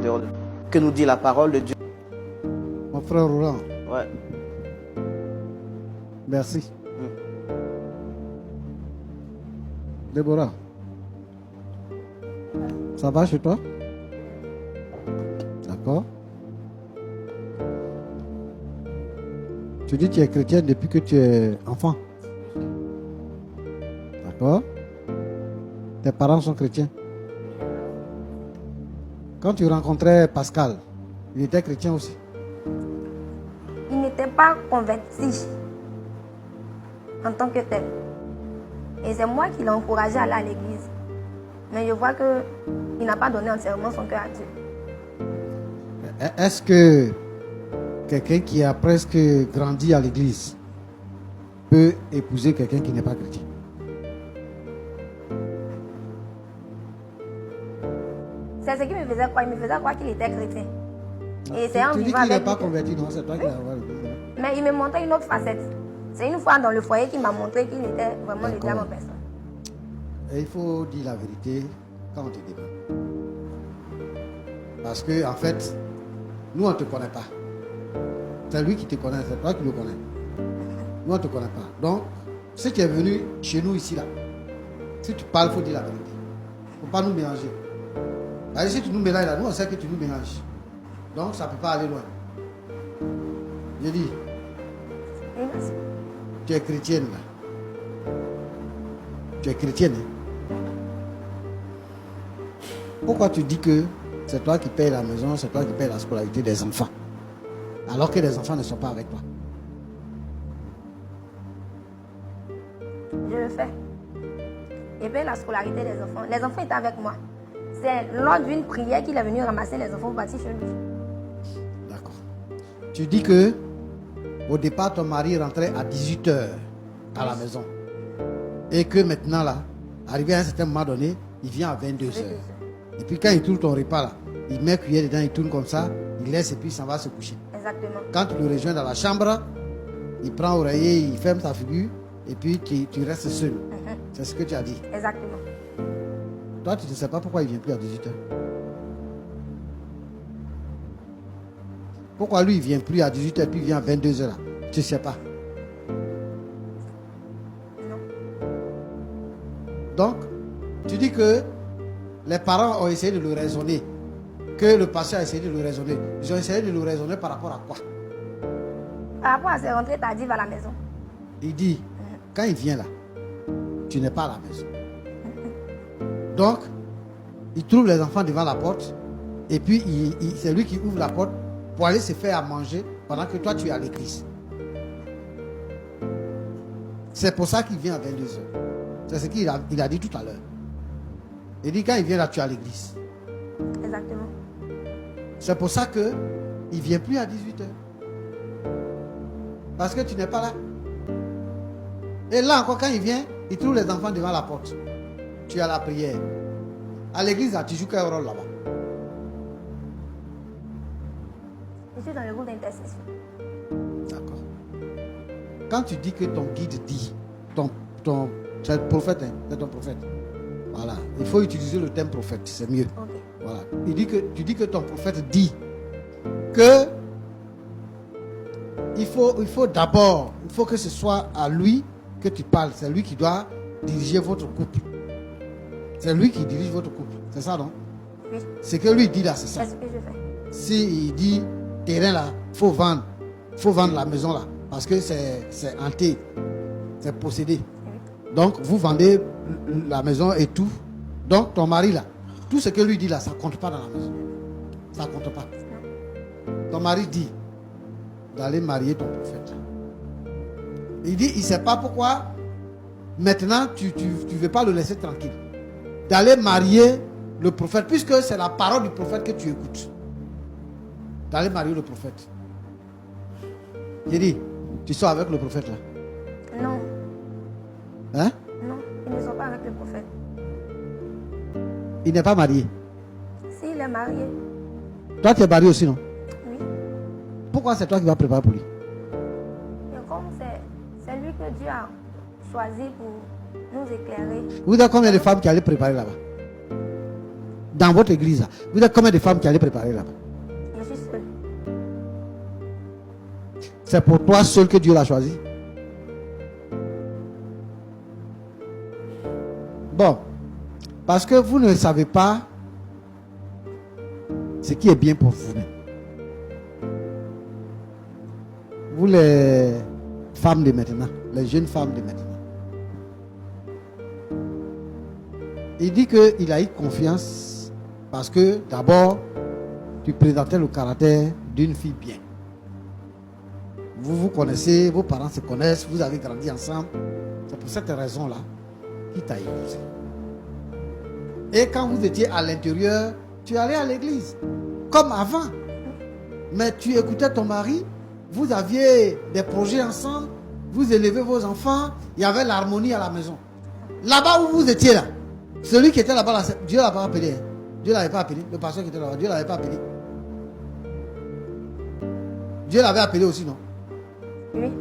dehors. Que nous dit la parole de Dieu. Mon frère Roland. Ouais. Merci. Déborah. Ça va chez toi? D'accord. Tu dis que tu es chrétienne depuis que tu es enfant. D'accord. Tes parents sont chrétiens. Quand tu rencontrais Pascal, il était chrétien aussi. Il n'était pas converti en tant que tel. Et c'est moi qui l'ai encouragé à aller à l'église. Mais je vois qu'il n'a pas donné entièrement son cœur à Dieu. Est-ce que quelqu'un qui a presque grandi à l'église peut épouser quelqu'un qui n'est pas chrétien? C'est ce qui me faisait croire. Il me faisait croire qu'il était chrétien. Et c'est en Tu dis vivant qu'il n'est avec pas lui. converti, non? C'est toi qui as... Mais il me montrait une autre facette. C'est une fois dans le foyer qu'il m'a montré qu'il était vraiment le diable en personne. Et il faut dire la vérité quand on te débat. Parce que, en fait, nous, on ne te connaît pas. C'est lui qui te connaît, c'est toi qui le connais. Nous, on ne te connaît pas. Donc, si tu es venu chez nous ici, là, si tu parles, il faut dire la vérité. Il ne faut pas nous mélanger. Parce que si tu nous mélanges là, nous, on sait que tu nous mélanges. Donc, ça ne peut pas aller loin. J'ai dit, Oui, merci. tu es chrétienne, là. Tu es chrétienne, hein? Pourquoi tu dis que c'est toi qui payes la maison, c'est toi qui payes la scolarité des enfants, alors que les enfants ne sont pas avec toi? Je le fais. Et puis la scolarité des enfants. Les enfants étaient avec moi. C'est lors d'une prière qu'il est venu ramasser les enfants pour partir chez lui. D'accord. Tu dis que au départ, ton mari rentrait à 18h à la maison. Et que maintenant, là, arrivé à un certain moment donné, il vient à 22h. Et puis quand il tourne ton repas, là, il met cuillère dedans, il tourne comme ça, il laisse et puis il s'en va se coucher. Exactement. Quand tu le rejoins dans la chambre, il prend oreiller, il ferme sa figure, et puis tu restes seul. C'est ce que tu as dit. Exactement. Toi, tu ne sais pas pourquoi il ne vient plus à 18h. Pourquoi lui, il ne vient plus à 18h, puis il vient à 22h là? Tu ne sais pas. Non. Donc, tu dis que les parents ont essayé de le raisonner, que le pasteur a essayé de le raisonner. Ils ont essayé de le raisonner par rapport à quoi? Par rapport à ses rentrées tardives à la maison. Il dit, quand il vient là, tu n'es pas à la maison. Donc, il trouve les enfants devant la porte, et puis c'est lui qui ouvre la porte pour aller se faire à manger pendant que toi tu es à l'église. C'est pour ça qu'il vient à 22h. C'est ce qu'il a dit tout à l'heure. Il dit quand il vient là, tu es à l'église. Exactement. C'est pour ça qu'il ne vient plus à 18h. Parce que tu n'es pas là. Et là encore, quand il vient, il trouve les enfants devant la porte. Tu es à la prière. À l'église, là, tu joues quel rôle là-bas? Je suis dans le groupe d'intercession. D'accord. Quand tu dis que ton guide dit, c'est le prophète, hein, c'est ton prophète. Voilà. Il faut utiliser le terme prophète, c'est mieux. Ok. Voilà. Tu dis que ton prophète dit que il faut d'abord, il faut que ce soit à lui que tu parles. C'est lui qui doit diriger votre couple. C'est lui qui dirige votre couple. C'est ça, non? Oui. Ce que lui dit là, c'est ça. C'est ce que je fais. S'il dit terrain là, faut vendre la maison là, parce que c'est hanté, c'est possédé. Donc vous vendez la maison et tout. Donc ton mari là, tout ce que lui dit là, ça compte pas dans la maison. Ça compte pas. Ton mari dit d'aller marier ton prophète. Il dit, il ne sait pas pourquoi. Maintenant, tu ne veux pas le laisser tranquille. D'aller marier le prophète, puisque c'est la parole du prophète que tu écoutes. D'aller marier le prophète. J'ai dit, tu sors avec le prophète là? Non. Hein? Non, ils ne sont pas avec le prophète. Il n'est pas marié. S'il est marié, Toi, tu es marié aussi, non? oui. Pourquoi c'est toi qui vas préparer pour lui? Et comme c'est lui que Dieu a choisi pour nous éclairer. Vous avez combien de femmes qui allaient préparer là-bas? dans votre église, là, vous êtes combien de femmes qui allaient préparer là-bas? Je suis seule. C'est pour toi seul que Dieu l'a choisi? Bon, parce que vous ne savez pas ce qui est bien pour vous-même. Vous les femmes de maintenant, les jeunes femmes de maintenant. Il dit qu'il a eu confiance parce que d'abord, tu présentais le caractère d'une fille bien. Vous vous connaissez, vos parents se connaissent, vous avez grandi ensemble. C'est pour cette raison-là qu'il t'a épousé. Et quand vous étiez à l'intérieur, tu allais à l'église, comme avant. Mais tu écoutais ton mari, vous aviez des projets ensemble, vous élevez vos enfants, il y avait l'harmonie à la maison. Là-bas où vous étiez là, celui qui était là-bas, là, Dieu ne l'a pas appelé. Dieu ne l'avait pas appelé. Le pasteur qui était là-bas, Dieu ne l'avait pas appelé. Dieu l'avait appelé aussi, non? Oui.